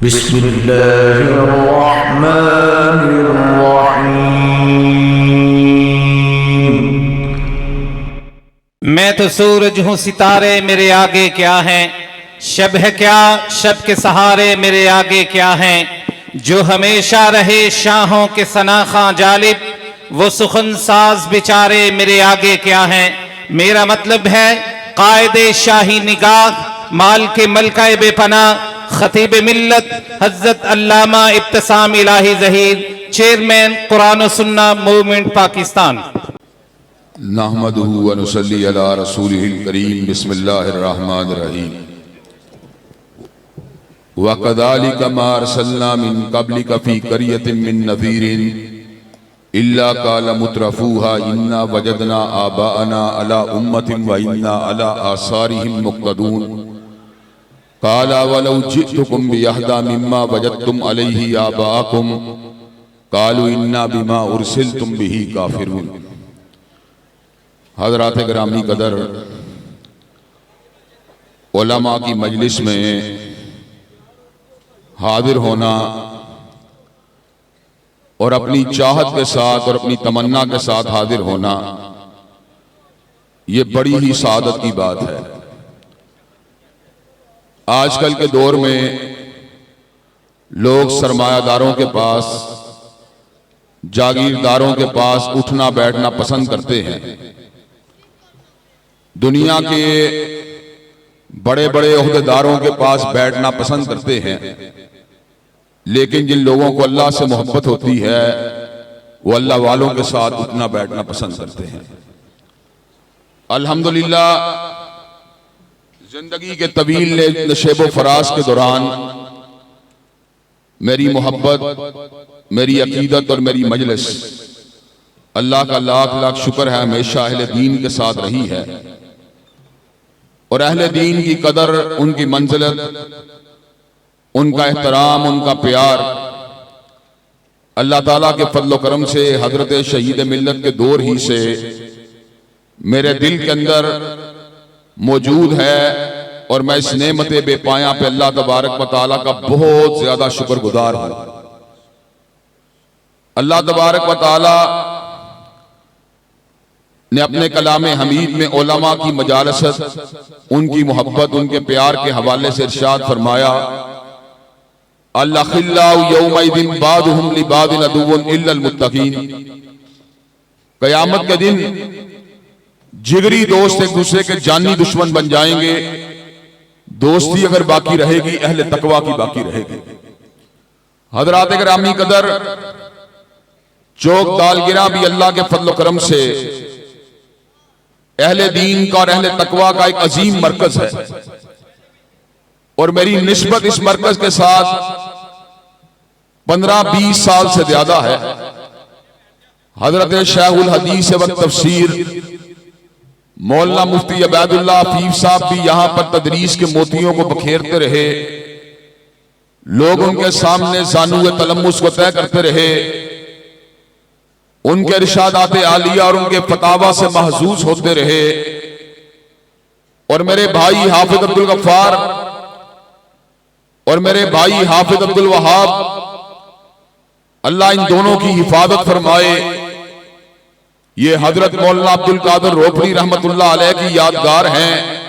बिस्मिल्लाहिर्रहमानिर्रहीम। मैं तो सूरज हूँ, सितारे मेरे आगे क्या हैं। शब है क्या, शब के सहारे मेरे आगे क्या हैं। जो हमेशा रहे शाहों के सनाखा जालिब, वो सुखन साज बेचारे मेरे आगे क्या हैं। मेरा मतलब है कायदे शाही निगाह, माल के मलकाए बेपना, खतीब मिल्लत हज़रत अल्लामा इब्तिसाम इलाही ज़हीर, चेयरमैन कुरान व सुन्ना मूवमेंट पाकिस्तान। नहमदुहु व नुसल्ली अला रसूलिहिल करीम। बिस्मिल्लाहिर्रहमानिर्रहीम। व कज़ालिका मा अरसलना मिन क़ब्लिका फ़ी क़रयतिन मिन नज़ीरिन इल्ला क़ाल मुत्रफ़ूहा इन्ना वजदना आबाअना अला उम्मतिन व इन्ना अला आसारिहिम मुक़्तदून। क़ाल वलौ जि'तुकुम बिअहदा मिम्मा वजदतुम अलैहि आबाअकुम क़ालू इन्ना बिमा उरसिलतुम बिही काफ़िरून। हज़रात गिरामी कदर, उलमा की मजलिस में हाजिर होना और अपनी चाहत के साथ और अपनी तमन्ना के साथ हाजिर होना, ये बड़ी ही सादत की बात है। आजकल के दौर में लोग सरमायादारों के पास, जागीरदारों के पास उठना बैठना पसंद करते हैं। दुनिया के बड़े बड़े ओहदेदारों के पास बैठना पसंद करते हैं, लेकिन जिन लोगों को अल्लाह से मोहब्बत होती है वो अल्लाह वालों के साथ उठना बैठना पसंद करते हैं। अल्हम्दुलिल्लाह, जिंदगी के तवील नशेब फराज के दौरान मेरी मोहब्बत, मेरी अकीदत और मेरी मजलिस, अल्लाह का लाख लाख शुक्र है, हमेशा अहले दीन के साथ रही है। और अहले दीन की कदर, उनकी मंजिलत, उनका एहतराम, उनका प्यार अल्लाह ताला के फजल करम से, हजरत शहीद मिल्लत के दौर ही से मेरे दिल के अंदर मौजूद है। और मैं इस नेमत बेपाया पे अल्लाह तबारक व तआला का बहुत ज्यादा शुक्रगुजार हूं। अल्लाह तबारक व तआला ने अपने कलाम हमीद में उलमा की मजालसत, उनकी मोहब्बत, उनके प्यार के हवाले से इरशाद फरमाया, अल-अखिल्लाउ यौमइदिन बादुहुम लिबादिन अदुव्वुन इल्लल मुत्तकीन। क़यामत के दिन जिगरी दोस्त एक दूसरे के जानी दुश्मन बन जाएंगे। दोस्ती अगर बाकी रहेगी, अहले तकवा की बाकी रहेगी। हजरात गिरामी कदर, चौक दालगिरा भी अल्लाह के फजल करम से अहले दीन का और अहले तकवा का एक अजीम मरकज है। और मेरी निस्बत इस मरकज के साथ 15-20 साल से ज्यादा है। हजरत शेखुल हदीस व तफसीर मौलाना मुफ्ती अबैदुल्लाह हफीज साहब भी यहां पर तदरीस के मोतियों को बखेरते रहे। लोग उनके सामने ज़ानुए तलम्मुस को तय करते रहे। उनके इरशादात आलिया और उनके फतावा से महजूज होते रहे। और मेरे भाई हाफिज अब्दुल गफ्फार और मेरे भाई हाफिज अब्दुल वहाब, अल्लाह इन दोनों की हिफाजत फरमाए। ये हजरत मौलाना अब्दुल कादिर रोपड़ी रहमतुल्लाह अलैह की यादगार हैं।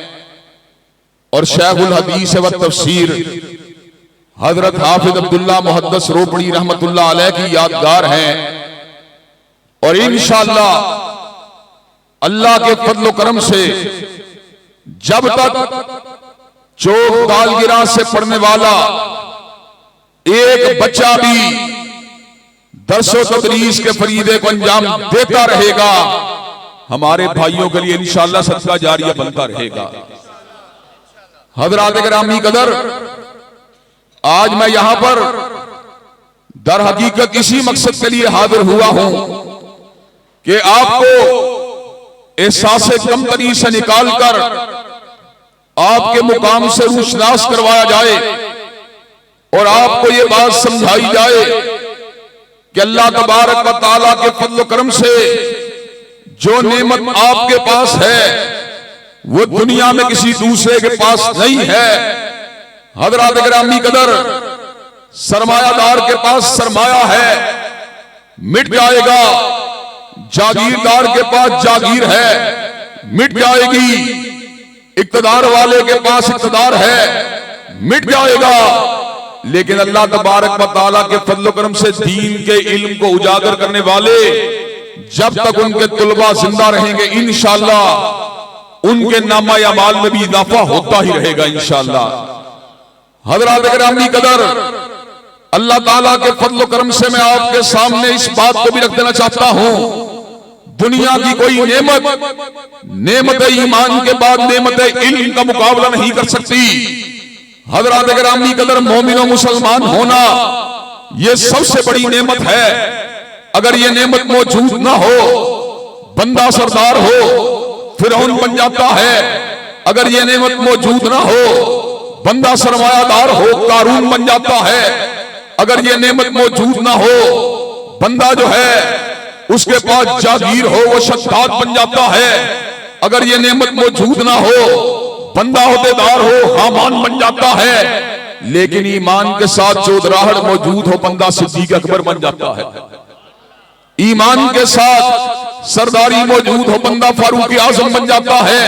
और शेखुल हदीस व तफसीर हजरत हाफिज अब्दुल्ला मुहद्दिस रोपड़ी रहमतुल्लाह अलैह की यादगार हैं। और इंशाअल्लाह अल्लाह के फजल करम से जब तक चौक दालगिरा से पढ़ने वाला एक बच्चा भी दरसो तदरीस के फरीदे को अंजाम देता रहेगा, हमारे भाइयों के लिए इंशाअल्लाह सदका जारिया बनता रहेगा। हजरात गिरामी कदर, आज मैं यहां पर दर हकीकत इसी मकसद के लिए हाजिर हुआ हूं कि आपको एहसास कमतरी से निकालकर आपके मुकाम से रूशनास करवाया जाए और आपको ये बात समझाई जाए कि अल्लाह तबारक व तआला के फजल करम से जो नेमत आपके पास है वो दुनिया में किसी दूसरे के पास नहीं है। हजरात गिरामी कदर, सरमायादार के पास सरमाया है, मिट जाएगा। जागीरदार के पास जागीर है, मिट जाएगी। इक्तदार वाले के पास इक्तदार है, मिट जाएगा। लेकिन अल्लाह तबारक व तआला के फजल करम से दीन के इल्म को उजागर करने वाले जब तक उनके तुलबा जिंदा रहेंगे इंशाअल्लाह उनके नामा अमाल में भी इजाफा होता ही रहेगा इंशाअल्लाह। हज़रात गिरामी कदर, अल्लाह ताला के फजल करम से मैं आपके सामने इस बात को भी रख देना चाहता हूं, दुनिया की कोई नेमत ईमान के बाद नेमत इल्म का मुकाबला नहीं कर सकती। हज़रात गिरामी कदर, मोमिन और मुसलमान होना यह सबसे बड़ी नेमत है। अगर यह नेमत मौजूद ना हो, बंदा सरदार हो फिरौन बन जाता है। अगर यह नेमत मौजूद ना हो, बंदा सरमायादार हो कारून बन जाता है। अगर यह नेमत मौजूद ना हो, बंदा जो है उसके पास जागीर हो वो शद्दाद बन जाता है। अगर यह नेमत मौजूद ना हो, बंदा ओहदेदार हो हामान बन जाता है। लेकिन ईमान के साथ चौधराहट मौजूद हो, बंदा सिद्दीक अकबर बन जाता है। ईमान के साथ सरदारी मौजूद हो, बंदा फारूक आजम बन जाता है।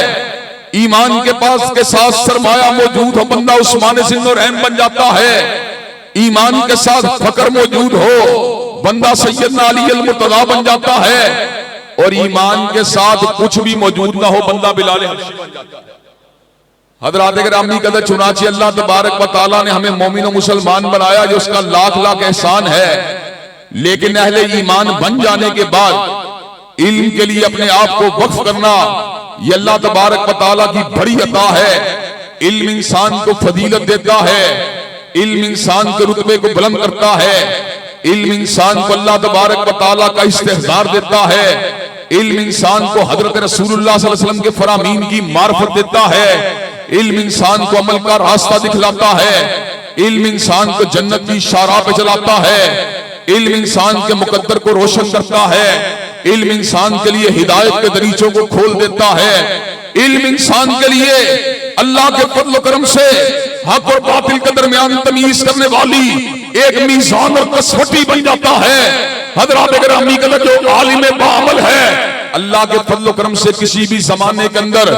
ईमान के पास के साथ सरमाया मौजूद हो, बंदा उस्मान ज़िन्नुरैन बन जाता है। ईमान के साथ फकर मौजूद हो, बंदा सैयदना अली अल मुर्तज़ा बन जाता है। और ईमान के साथ कुछ भी मौजूद ना हो, बंदा बिलाल हबशी बन जाता है। हज़रात गिरामी कदर, चुनांचे अल्लाह तबारक व तआला ने हमें मोमिन और मुसलमान बनाया, जो उसका लाख लाख एहसान है। लेकिन अहले ईमान बन जाने के बाद इल्म के लिए अपने आप को वक्फ करना यह अल्लाह तबारक व तआला की बड़ी अता है। इल्म इंसान को फजीलत देता है, इल्म इंसान के रुतबे को बुलंद करता है, इल्म इंसान को अल्लाह तबारक व तआला का इस्तेहज़ार देता है, इल्म इंसान को हजरत रसूलुल्लाह सल्लल्लाहु अलैहि वसल्लम के फरामीन की मार्फत देता है, इल्म इंसान को अमल का रास्ता दिखलाता है, इल्म इंसान को जन्नत की शारा पे चलाता है, इल्म इंसान के मुकद्दर को रोशन करता है, इल्म इंसान के लिए हिदायत के दरीचों को खोल देता है, इल्म इंसान के लिए अल्लाह के फजल करम से हक और बातिल के दरमियान तमीज करने वाली एक मीज़ान और कसवटी बन जाता है। हज़रात गिरामी कदर, जो आलिम बाअमल है, अल्लाह के फजल करम से किसी भी जमाने के अंदर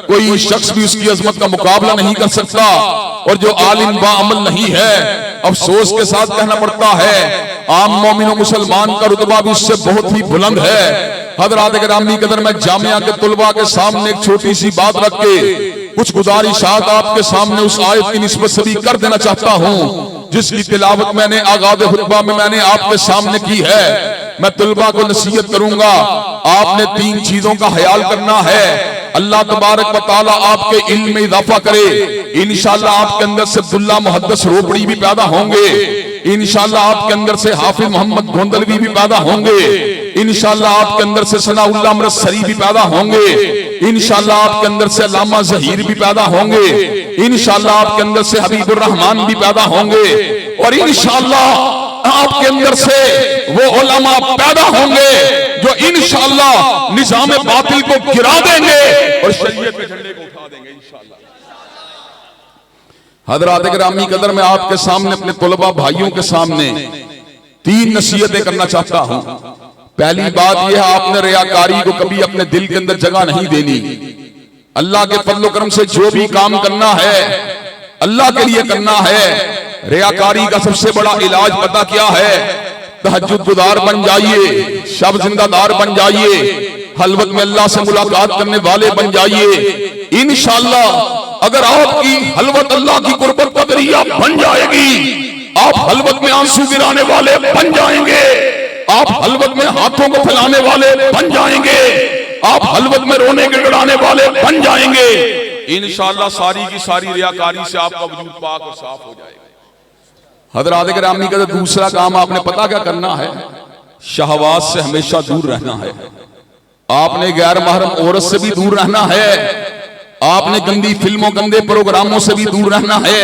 कोई शख्स भी उसकी अजमत का मुकाबला नहीं कर सकता। और जो आलिम बाअमल नहीं है, अफसोस के साथ कहना पड़ता है, आम मोमिन और मुसलमान का रुतबा भी उससे बहुत ही बुलंद है। हज़रात गिरामी कदर, मैं जामिया के तुलबा के सामने एक छोटी सी बात रख के कुछ गुजारिशात आपके सामने उस आयत की निस्बत से भी कर देना चाहता हूं, जिसकी तिलावत मैंने आगाज़ खुतबा में मैंने आपके सामने की है। मैं तुलबा को नसीहत करूंगा, आपने 3 चीजों का ख्याल करना है। अल्लाह तबारक व तआला आपके इल्म में इजाफा करे। इंशाअल्लाह आपके अंदर से अब्दुल्ला मुहद्दिस रोपड़ी भी पैदा होंगे। इंशाअल्लाह आपके अंदर से हाफिज मोहम्मद गोंदलवी भी पैदा होंगे। इंशाअल्लाह आपके अंदर से सनाउल्लाह अमृतसरी भी पैदा होंगे। इंशाअल्लाह आपके अंदर से अल्लामा ज़हीर भी पैदा होंगे। इंशाअल्लाह आपके अंदर से हबीबुर रहमान भी पैदा होंगे। और इंशाअल्लाह आपके अंदर से वो उलमा पैदा होंगे जो इंशाअल्लाह निजाम बातिल को गिरा देंगे और शरीयत के झंडे को उठा देंगे इंशाअल्लाह। हज़रात गिरामी कदर, मैं आपके सामने अपने तुलबा भाइयों के सामने 3 नसीहतें करना चाहता हूं। पहली बात यह है, आपने रियाकारी को कभी अपने दिल के अंदर जगह नहीं देनी। अल्लाह के फजल करम से जो भी काम करना है अल्लाह के लिए करना है। रियाकारी का सबसे बड़ा इलाज पता क्या है? तहज्जुद गुजार बन जाइए, शब जिंदादार बन जाइए, हलवत में अल्लाह से मुलाकात करने वाले बन जाइए। इंशाअल्लाह अगर आपकी हलवत अल्लाह की कुर्बत का जरिया बन जाएगी, आप हलवत में आंसू गिराने वाले बन जाएंगे, आप हलवत में हाथों को फैलाने वाले बन जाएंगे, आप हलवत में रोने गिड़गिड़ाने वाले बन जाएंगे। इंशाअल्लाह सारी की सारी रियाकारी से आपका वजूद पाक और साफ हो जाएगा। हज़रात गिरामी का दूसरा काम आपने पता क्या करना है? शहवात से हमेशा दूर रहना है। आपने गैर महरम औरत से भी दूर रहना है। आपने गंदी फिल्मों गंदे प्रोग्रामों से भी दूर रहना है।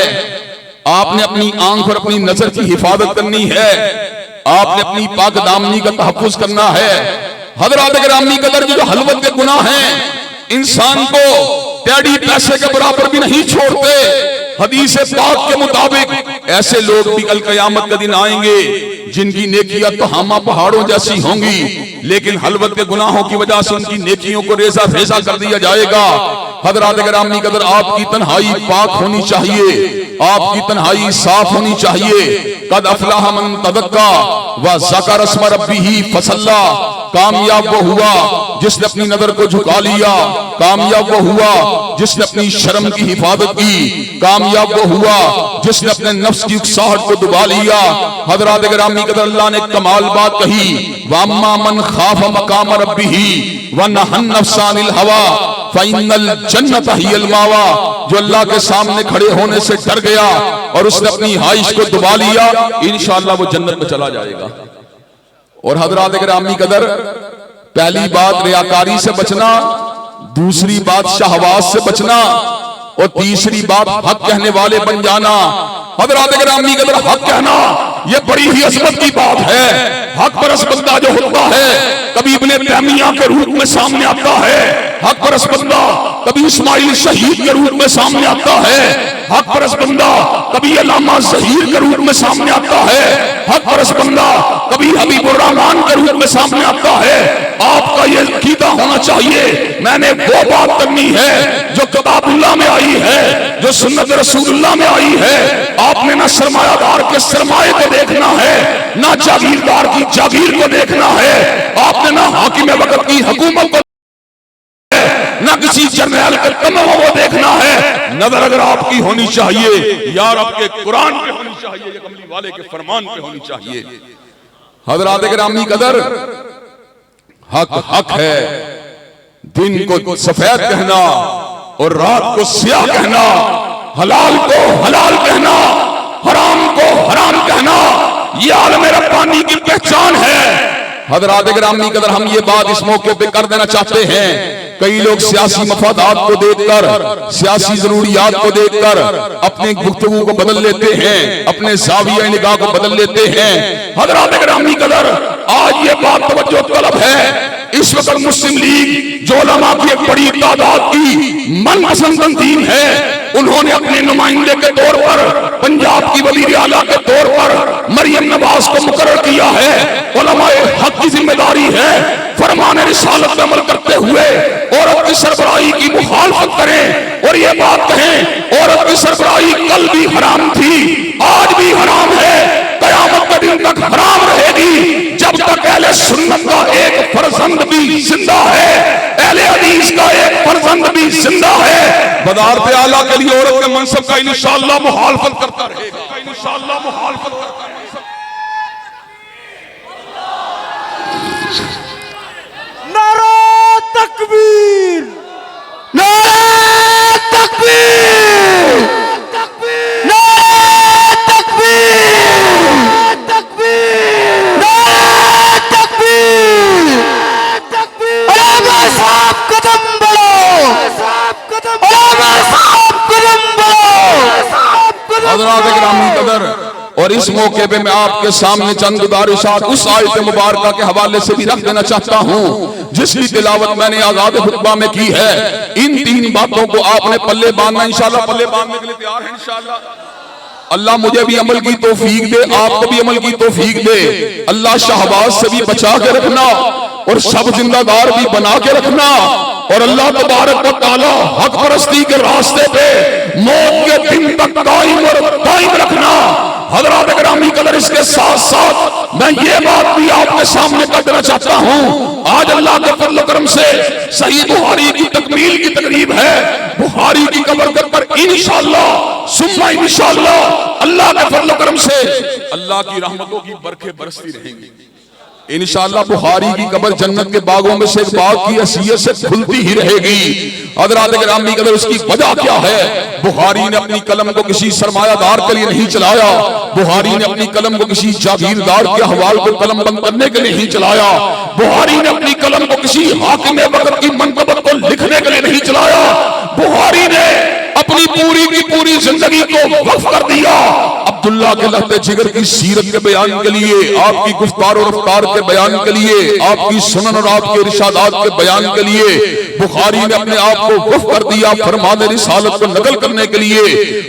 आपने अपनी आंख और अपनी नजर की हिफाजत करनी है। आपने अपनी पाक दामनी का तहफ्फुज करना है। हज़रात गिरामी कदर, जो हलवत के गुनाह हैं इंसान को टेढ़ी पैसे के बराबर भी नहीं छोड़ते। हदीस पाक के मुताबिक ऐसे लोग भी कल क़यामत के दिन आएंगे जिनकी नेकियां तो हामा पहाड़ों जैसी होंगी, लेकिन हलवत के गुनाहों की वजह से उनकी नेकियों को रेजा रेजा कर दिया जाएगा। हज़रात गिरामी कदर, आपकी तन्हाई पाक होनी चाहिए, आपकी तन्हाई साफ होनी चाहिए। कद अफलाह मन तज़क्का व ज़कर अस्म रब्बिही फसल्ला। कामयाब वो हुआ जिसने अपनी नजर को झुका लिया, कामयाब वो हुआ जिसने अपनी शर्म की हिफाजत की, कामयाब वो हुआ जिसने अपने नफ्स की उकसाहट को दबा लिया। हज़रात गिरामी कदर, अल्लाह ने कमाल बात कही, वअम्मा मन खाफ मकाम रब्बिही व नहन नफ्सा अनिल हवा फ़इन्नल जन्नत हियल मावा। जो अल्लाह के सामने खड़े होने से डर गया और उसने अपनी हाइश को दबा लिया, इंशाअल्लाह वो जन्नत में चला जाएगा। और हज़रात गिरामी कदर, पहली बात रियाकारी से बचना, दूसरी बात शहवात से बचना, और तीसरी बात हक कहने वाले बन जाना। हज़रात गिरामी कदर, हक कहना यह बड़ी ही अज़मत की बात है। हक परस बंदा जो होता है कभी इब्ने तैमिया के रूप में सामने आता है, हक परस बंदा कभी इस्माइल शहीद के रूप में सामने आता है, हक परस बंदा कभी अल्लामा ज़हीर के रूप में सामने आता है, हक परस बंदा कभी हबीबुर रहमान के रूप में सामने आता है। आपका ये अकीदा होना चाहिए, मैंने वो बात करनी है जो किताबुल्लाह में आई है, जो सुन्नत रसूलुल्लाह में आई है। आपने ना सरमायादार के सरमाए को देखना है, ना जागीरदार की जागीर को देखना है, आपने ना हाकिम वक्त की हुकूमत को, ना किसी जर्नैल के तमगा को देखना है। नजर अगर आपकी होनी चाहिए यार आपके कुरान पे होनी चाहिए, या कमली वाले के फरमान पे होनी चाहिए। हज़रात गिरामी कदर, हक हक है। दिन को सफेद कहना और रात को स्याह कहना, हलाल को हलाल कहना, हराम को हराम कहना, ये आलम रब्बानी की पहचान है। हज़रात गिरामी कदर, हम ये बात इस मौके पे कर देना चाहते हैं। कई लोग सियासी मफादात को देखकर, सियासी जरूरियात को देखकर अपने गुफ्तगू को बदल लेते हैं, अपने ज़ाविया निगाह को बदल लेते हैं। हज़रात गिरामी कदर, आज ये बात तवज्जो तलब है, इस वक्त मुस्लिम लीग जो उलमा की एक बड़ी तादाद की मनपसंद तंजीम है, उन्होंने अपने नुमाइंदे के तौर पर पंजाब की वज़ीर आला के तौर पर मरियम नवाज को मुकर्रर किया है। उलमाए हक की जिम्मेदारी है फरमान रिसालत पे अमल करते हुए औरत की सरबराही की मुखालफत करें और ये बात कहें, औरत की सरबराही कल भी हराम थी, आज भी हराम है, क़यामत के दिन तक हराम रहेगी, जब तक अहले सुन्नत का एक फर्जंद भी जिंदा है, अहले हदीस का एक फर्जंद भी जिंदा है। वज़ारत आला के लिए औरत के मनसब का इंशाअल्लाह मुखालफत करता रहेगा, इंशाअल्लाह मुखालफत करता रहेगा। नारा तकबीर, नारा तकबीर, नारा तकबीर, नारा तकबीर, उलमा साहब कदम बढ़ो, उलमा साहब कदम बढ़ो। हज़रात गिरामी कदर, और इस मौके पे मैं आपके सामने चंद गुजारिशात उस आयत मुबारका के हवाले से भी रख देना चाहता हूँ जिसकी तिलावत मैंने आज़ाद खुतबा में की है। इन तीन बातों को आपने पल्ले बांधना, इंशाअल्लाह पल्ले बांधने के लिए तैयार है इंशाअल्लाह। अल्लाह मुझे भी अमल की तौफीक दे, आपको भी अमल की तौफीक दे। अल्लाह शहबाज से भी बचा के रखना और सब जिंदादार भी बना के रखना, और अल्लाह तबारक व तआला हक परस्ती के रास्ते पे मौत के दिन तक कायम और दायम रखना। हज़रात गिरामी कदर, इसके साथ साथ मैं ये बात भी आपके सामने कर देना चाहता हूँ, आज अल्लाह के फज़ल व करम से सही बुखारी की तकमील की तकरीब है। बुखारी की कबर पर इंशाअल्लाह सुम्मा इंशाअल्लाह अल्लाह के फज़ल व करम से अल्लाह की रहमतों की बरखें बरसती रहेंगी इंशाअल्लाह। बुखारी की कबर जन्नत के बागों में से एक बाग की हैसियत से खुलती ही रहेगी। हज़रात गिरामी कदर, उसकी वजह क्या है? बुखारी ने अपनी कलम को किसी सरमायादार के लिए नहीं चलाया, बुखारी ने अपनी कलम को किसी जागीरदार के हवाल को कलम बंद करने के लिए नहीं चलाया, बुखारी ने अपनी कलम को किसी हाकिम वक्त की मनक़बत को लिखने के लिए नहीं चलाया, बुखारी ने अपनी पूरी की पूरी जिंदगी को वक्फ कर दिया अब्दुल्ला के लहते जिगर की सीरत के बयान के लिए, आपकी गुफ्तार और रफ्तार के बयान के लिए, आपकी सुनन और आपके इरशादात के बयान के लिए बुखारी ने अपने आप को वक्फ कर दिया फरमान रिसालत को नकल करने के लिए।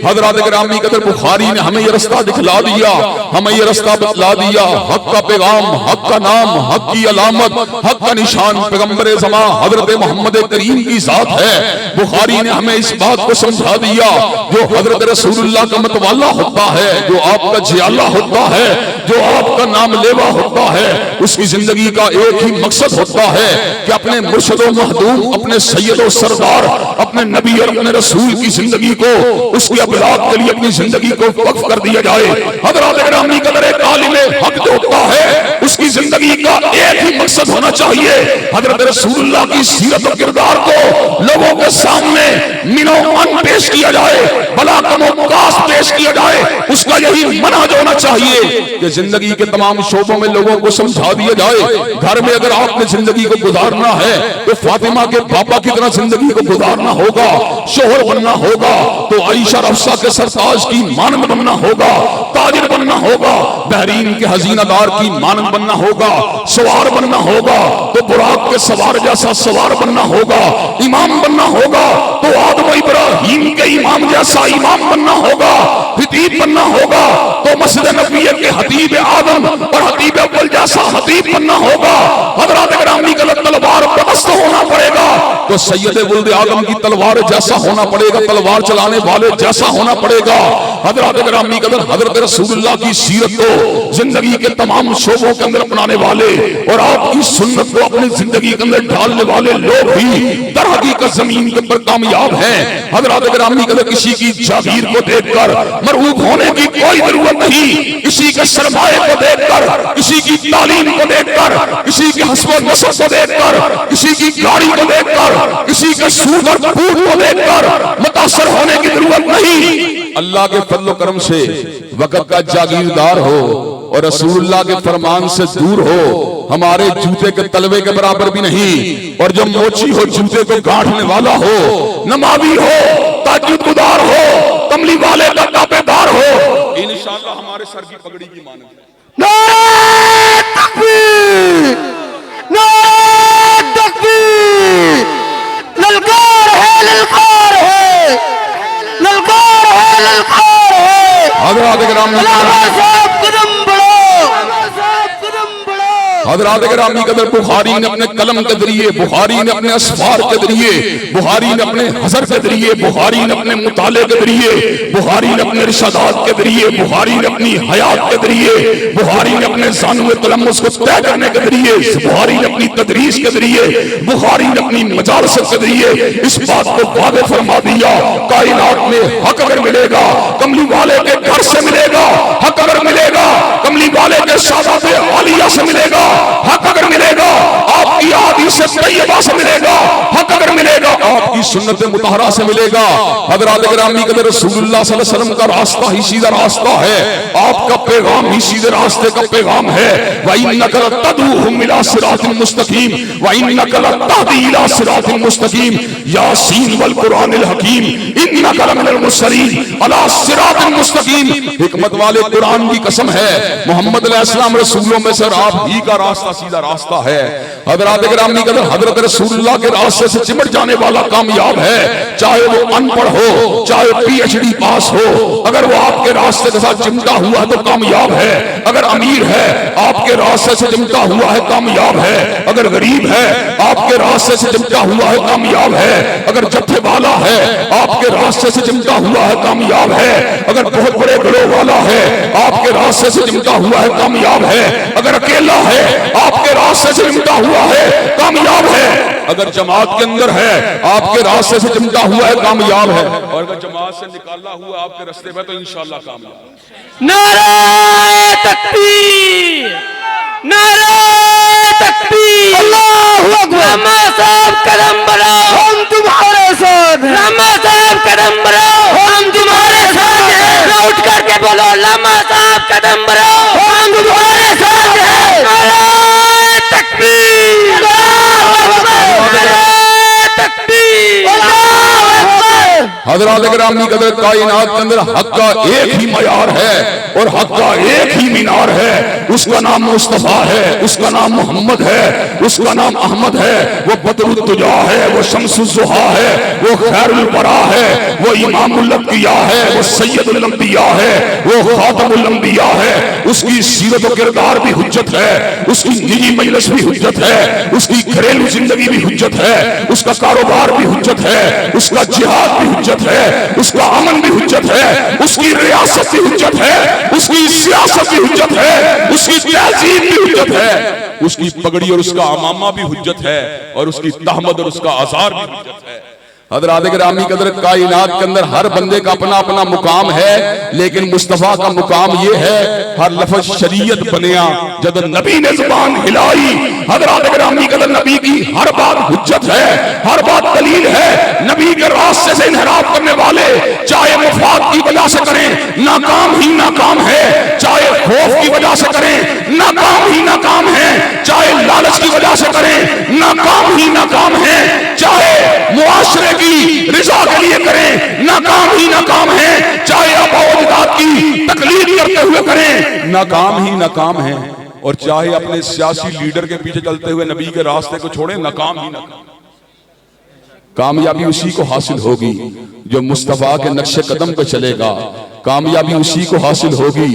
हजरत गिरामी कदर बुखारी ने हमें यह रास्ता दिखला दिया, हमें यह रास्ता बतला दिया। हक का पैगाम, हक का नाम, हक की अलामत, हक का निशान पैगंबर ज़मा हजरत मोहम्मद करीम की जात है। बुखारी ने हमें इस बात को समझा दिया, जो हजरत रसूलुल्लाह का मतवाला होता है, जो आपका जियाला होता है, जो आपका नाम लेवा होता है, उसकी जिंदगी का एक ही मकसद होता है कि अपने मुर्शिद व महदूम, अपने सैयद व सरदार, अपने नबी और अपने रसूल की जिंदगी को, उसकी अबलाद के लिए अपनी जिंदगी को वक्फ कर दिया जाए। हजरत गिरामी कदर एक आलिम हक जो होता है, उसकी जिंदगी का एक ही मकसद होना चाहिए, हजरत रसूलुल्लाह की सीरत और किरदार को लोगों के सामने मिनो-मन पेश किया जाए, भला कमो-कास पेश किया जाए। उसका यही मनहज होना चाहिए कि जिंदगी के तमाम शोबों में लोगों को समझा दिया जाए। घर में अगर आपने जिंदगी को गुजारना है तो फातिमा के पापा की तरह जिंदगी को गुजारना होगा, शोहर बनना होगा तो आयशा रफ्सा के सरताज की मानंद बनना होगा, ताजिर बनना होगा, बहरीन के हजीनादार की मानंद बनना होगा, सवार बनना होगा तो बुराक के सवार जैसा सवार बनना होगा, इमाम बनना होगा तो आदम इब्राहिम के इमाम जैसा इमाम बनना होगा, खतीब बनना होगा तो मस्जिद नबवी के हतीब आदम और हतीब अव्वल जैसा हतीब बनना होगा। हजरत गिरामी का तलवार परस्त होना पड़ेगा तो सैयद वुल्द आदम की तलवार जैसा होना पड़ेगा, तलवार चलाने वाले जैसा होना पड़ेगा। हजरत गिरामी कदर हजरत रसूलुल्लाह की सीरत को जिंदगी के तमाम शोबों के अंदर अपनाने वाले और आपकी सुन्नत को अपनी जिंदगी के अंदर डालने वाले लोग भी दर हकीकत जमीन के ऊपर कामयाब हैं। हजरत गिरामी कदर किसी की जागीर को देखकर मरऊब होने की कोई जरूरत नहीं, किसी के सरमाए को देखकर, किसी की तालीम को देखकर, किसी के हस्ब नस्ब को देखकर, किसी की गाड़ी को देखकर, किसी के सूट और बूट को देखकर मुतासर होने की जरूरत नहीं। अल्लाह के फजल करम से वक्त का जागीरदार हो और रसूलुल्लाह के फरमान से दूर हो, हमारे जूते के तलवे के बराबर भी नहीं, और जो मोची हो जूते को गांठने वाला हो, नमाजी हो, ताज्जुद गुजार हो, कमली वाले का ताबेदार हो, इंशाअल्लाह हमारे सर की पगड़ी की मानंद है। नारे तकबीर, नारे तकबीर, ललकार है, ललकार है, ललकार है, ललकार है। हजरत गिरामी साहब कदम बढ़ो, साहब कदम बढ़ो। हजरत गिरामी कदर बुखारी ने अपने कलम के जरिए, बुखारी ने अपने असफार के जरिए, बुखारी ने अपने हजर के जरिए, बुखारी ने अपने मुताले के जरिए, बुखारी ने अपने इरशादात के जरिए, बुखारी ने अपनी हयात के जरिए, बुखारी ने अपने ज़ानुए तलम्मुस को तय करने के जरिए, बुखारी ने अपनी तदरीस के जरिए, बुखारी ने अपनी मजालसत के जरिए इस बात को वादे फरमा दिया, कायनात में हक अगर मिलेगा कमली वाले के घर से मिलेगा, हक अगर मिलेगा कमली वाले के सादाते आलिया से मिलेगा, हक अगर मिलेगा आपकी हदीस तैयबा से मिलेगा, हक अगर मिलेगा आपकी सुन्नत मुतहरा से मिलेगा। हजरत गिरामी कदर रसूलुल्लाह सल्लल्लाहु अलैहि वसल्लम का रास्ता ही सीधा रास्ता है, आपका पैगाम ही सीधे रास्ते का पैगाम है। व इन्नका लतदऊहुम इला सिरातिन मुस्तकीम व इन्नका लतहदी इला सिरातिन मुस्तकीम यासीन वल कुरानिल हकीम इन्नका लमिनल मुरसलीन अला सिरातिन मुस्तकीम। हिकमत वाले कुरान की कसम है, मोहम्मद अलैहिस्सलाम रसूलों में से आप ही का रास्ता सीधा रास्ता है। हजरत गिरामी कदर हजरत रसूलुल्लाह के रास्ते से चिमट जाने वाला कामयाब है, चाहे वो अनपढ़ हो, चाहे पीएचडी पास हो, अगर वो आपके रास्ते के साथ चिमटा हुआ है तो कामयाब है। अगर अमीर है आपके रास्ते से चिमटा हुआ है कामयाब है, अगर गरीब है आपके रास्ते से चिमटा हुआ है कामयाब है, अगर जत्थे वाला है आपके रास्ते से चिमटा हुआ है कामयाब है, अगर बहुत बड़े घरों वाला है आपके रास्ते से चिमटा हुआ है कामयाब है, अगर अकेला है आपके रास्ते से चिमटा हुआ है कामयाब है, अगर जमात के अंदर है आपके रास्ते से चिमटा हुआ है कामयाब है, और अगर जमात से निकाला हुआ आपके रास्ते में तो इंशाअल्लाह कामयाब है। नारे तकबीर, नारे तकबीर, अल्लाहू अकबर। लम्मा साहब कदम बढ़ाओ, हम तुम्हारे साथ हैं। लम्मा साहब कदम बढ़ाओ, हम तुम्हारे साथ हैं। उठ करके बोलो, लम्मा साहब कदम बढ़ाओ, हम तुम्हारे साथ हैं। नारे तकबीर, अल्लाहू अकबर, नारे तकबीर, अल्लाहू अकबर। हजरात गिरामी कदर कायनात के अंदर हक का एक ही मयार है और हक का एक ही मीनार है। उसका नाम मुस्तफा है, उसका नाम मोहम्मद है, उसका नाम अहमद है। वो बदरुद्दुजा है, वो शम्सुज़्ज़ुहा है, वो खैरुल बरा है, वो इमामुल अंबिया है, वो सैयदुल अंबिया है, वो खातमुल अंबिया है। उसकी सीरत और किरदार भी हुज्जत है, उसकी निजी मजलिस भी हुज्जत है, उसकी घरेलू जिंदगी भी हुज्जत है, उसका कारोबार भी हुज्जत है, उसका जिहाद भी हुज्जत है, उसका अमन भी हुज्जत है, उसकी रियासत भी हुज्जत है, उसकी सियासत भी हुज्जत है, उसकी तहजीब भी हुज्जत है, उसकी पगड़ी और उसका अमामा भी हुज्जत है, और उसकी तहमद और उसका आज़ार भी हुज्जत है। हज़रात गिरामी कदर कायनात के अंदर हर बंदे का अपना अपना मुकाम है, लेकिन मुस्तफा का मुकाम ये है हर लफ्ज़ शरीयत बनिया जब नबी ने जुबान हिलाई। हज़रात गिरामी कदर नबी की हर बात हुज्जत है, हर बात दलील है। नबी के रास्ते से इनहराफ करने वाले चाहे मुफाद की वजह से करें नाकाम ही नाकाम है, चाहे खौफ की वजह से करें नाकाम ही नाकाम है, चाहे लालच की वजह से करें नाकाम ही नाकाम है, चाहे मुआशरे की रिजा के लिए करें नाकाम ही नाकाम है, चाहे अबाउदात की तकलीफ करते हुए करें नाकाम ही नाकाम है, और चाहे अपने सियासी लीडर के पीछे चलते हुए नबी के रास्ते को छोड़े नाकाम ही नाकाम। कामयाबी उसी को हासिल होगी जो मुस्तफा के नक्शे कदम पे चलेगा, कामयाबी उसी को हासिल होगी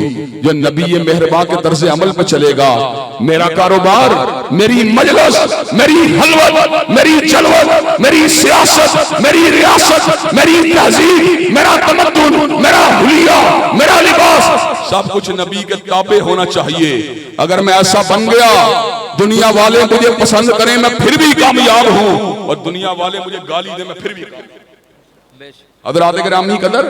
जो नबी मेहरबान के तर्ज अमल पे चलेगा। मेरा कारोबार, मेरी मजलिस, मेरी हलवत, मेरी जलवत, मेरी सियासत, मेरी रियासत, मेरी तहजीब, मेरा तमद्दुन, मेरा हुलिया, मेरा लिबास सब कुछ नबी के ताबे होना चाहिए। अगर मैं ऐसा बन गया दुनिया वाले मुझे पसंद करें मैं फिर भी कामयाब हूं, और दुनिया वाले मुझे गाली दे मैं फिर भी हज़रात गिरामी कदर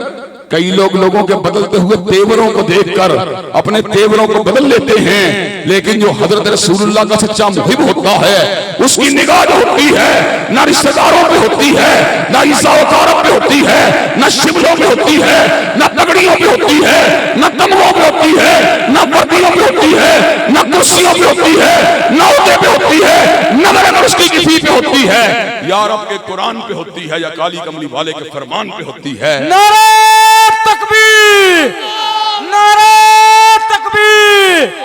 कई लोगों के बदलते हुए तेवरों को देखकर अपने तेवरों को बदल लेते हैं, लेकिन जो हजरत रसूलुल्लाह का सच्चा मुहिब होता है उसकी निगाह जो होती है ना रिश्तेदारों पे होती है, ना इज़्ज़त-ओ-तारफ पे होती है, ना शिबलों पे होती है, ना तगड़ियों पे होती है, ना तमगों पे होती है, ना वर्दियों पे होती है, ना कुर्सियों पे होती है, ना ओहदे पे होती है, ना नरक की किसी पे होती है, या रब के कुरान पे होती है, या काली कमली वाले के फरमान पे होती है। नारे तकबीर, नारे तकबीर।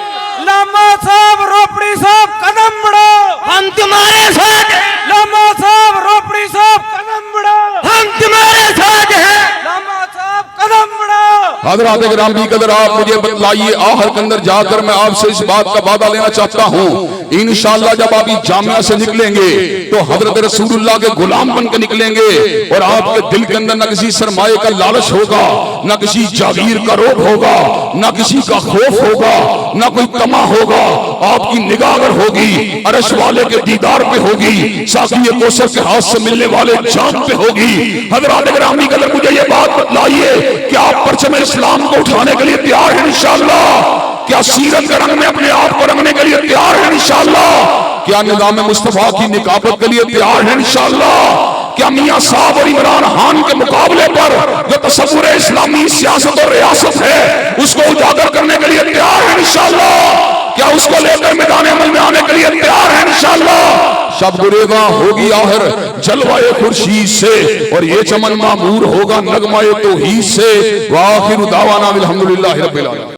लामा साहब, रोपड़ी साहब, कदम बढ़ो, हम तुम्हारे साथ हैं। लामा साहब, रोपड़ी साहब, कदम बढ़ो, हम तुम्हारे साथ हैं। लामा साहब, कदम बढ़ो। हज़रात गिरामी कदर आप मुझे बतलाइए, आहर के अंदर जाकर मैं आपसे इस बात का वादा लेना चाहता हूँ, इंशाअल्लाह जब आप इस जामिया से निकलेंगे तो हजरत रसूलुल्लाह के गुलाम बन के निकलेंगे, और आपके दिल के अंदर न किसी सरमाए का लालच होगा, न किसी जागीर का रोग होगा, न किसी का खौफ होगा, न कोई तमा होगा। आपकी निगाह अगर होगी अरश वाले के दीदार पे होगी, साक़ी कौसर के हाथ से मिलने वाले जाम पे होगी। हज़रात गिरामी कदर मुझे ये बात बतलाइए कि आप परचम इस्लाम को उठाने के लिए तैयार हैं इंशाअल्लाह? क्या सीरत के रंग में अपने आप को रंगने के लिए तैयार हैं इंशाअल्लाह? क्या निज़ाम मुस्तफा की निकाबत के लिए तैयार हैं इंशाअल्लाह? क्या मियां साहब और इमरान खान के मुकाबले पर जो तसव्वुर इस्लामी सियासत और रियासत है उसको उजागर करने के लिए तैयार हैं इंशाअल्लाह? क्या उसको लेकर मैदान अमल में आने के लिए तैयार हैं इंशाअल्लाह? शब गुरेगा होगी आहर जलवाए खुर्शीद से, और ये चमन मामूर होगा नगमाए तौहीद से। व आखिरु दावाना अल्हम्दुलिल्लाहि रब्बिल आलमीन।